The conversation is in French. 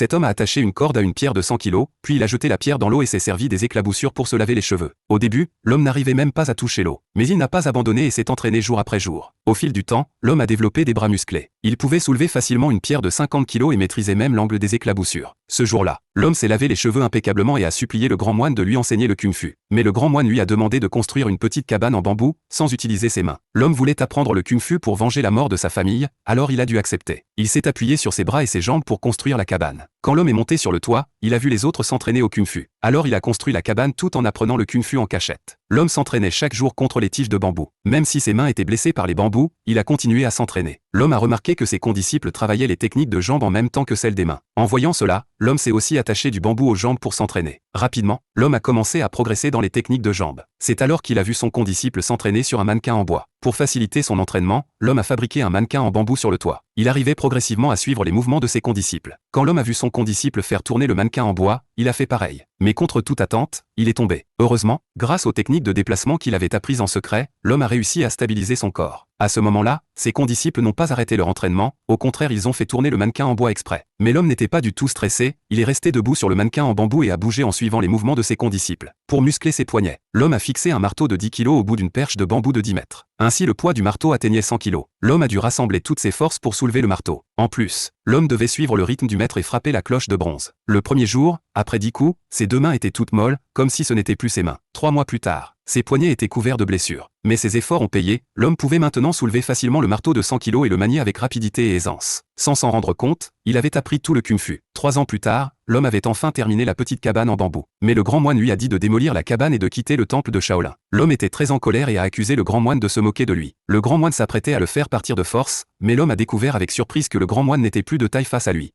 Cet homme a attaché une corde à une pierre de 100 kilos, puis il a jeté la pierre dans l'eau et s'est servi des éclaboussures pour se laver les cheveux. Au début, l'homme n'arrivait même pas à toucher l'eau. Mais il n'a pas abandonné et s'est entraîné jour après jour. Au fil du temps, l'homme a développé des bras musclés. Il pouvait soulever facilement une pierre de 50 kilos et maîtrisait même l'angle des éclaboussures. Ce jour-là, l'homme s'est lavé les cheveux impeccablement et a supplié le grand moine de lui enseigner le kung-fu. Mais le grand moine lui a demandé de construire une petite cabane en bambou, sans utiliser ses mains. L'homme voulait apprendre le kung-fu pour venger la mort de sa famille, alors il a dû accepter. Il s'est appuyé sur ses bras et ses jambes pour construire la cabane. Quand l'homme est monté sur le toit, il a vu les autres s'entraîner au kung-fu. Alors il a construit la cabane tout en apprenant le kung-fu en cachette. L'homme s'entraînait chaque jour contre les tiges de bambou. Même si ses mains étaient blessées par les bambous, il a continué à s'entraîner. L'homme a remarqué que ses condisciples travaillaient les techniques de jambes en même temps que celles des mains. En voyant cela, l'homme s'est aussi attaché du bambou aux jambes pour s'entraîner. Rapidement, l'homme a commencé à progresser dans les techniques de jambes. C'est alors qu'il a vu son condisciple s'entraîner sur un mannequin en bois. Pour faciliter son entraînement, l'homme a fabriqué un mannequin en bambou sur le toit. Il arrivait progressivement à suivre les mouvements de ses condisciples. Quand l'homme a vu son condisciple faire tourner le mannequin en bois, il a fait pareil. Mais contre toute attente, il est tombé. Heureusement, grâce aux techniques de déplacement qu'il avait apprises en secret, l'homme a réussi à stabiliser son corps. À ce moment-là, ses condisciples n'ont pas arrêté leur entraînement, au contraire ils ont fait tourner le mannequin en bois exprès. Mais l'homme n'était pas du tout stressé, il est resté debout sur le mannequin en bambou et a bougé en suivant les mouvements de ses condisciples. Pour muscler ses poignets, l'homme a fixé un marteau de 10 kg au bout d'une perche de bambou de 10 mètres. Ainsi le poids du marteau atteignait 100 kg. L'homme a dû rassembler toutes ses forces pour soulever le marteau. En plus, l'homme devait suivre le rythme du maître et frapper la cloche de bronze. Le premier jour, après 10 coups, ses deux mains étaient toutes molles, comme si ce n'était plus ses mains. 3 mois plus tard, ses poignets étaient couverts de blessures. Mais ses efforts ont payé, l'homme pouvait maintenant soulever facilement le marteau de 100 kg et le manier avec rapidité et aisance. Sans s'en rendre compte, il avait appris tout le kung-fu. 3 ans plus tard, l'homme avait enfin terminé la petite cabane en bambou. Mais le grand moine lui a dit de démolir la cabane et de quitter le temple de Shaolin. L'homme était très en colère et a accusé le grand moine de se moquer de lui. Le grand moine s'apprêtait à le faire partir de force, mais l'homme a découvert avec surprise que le grand moine n'était plus de taille face à lui.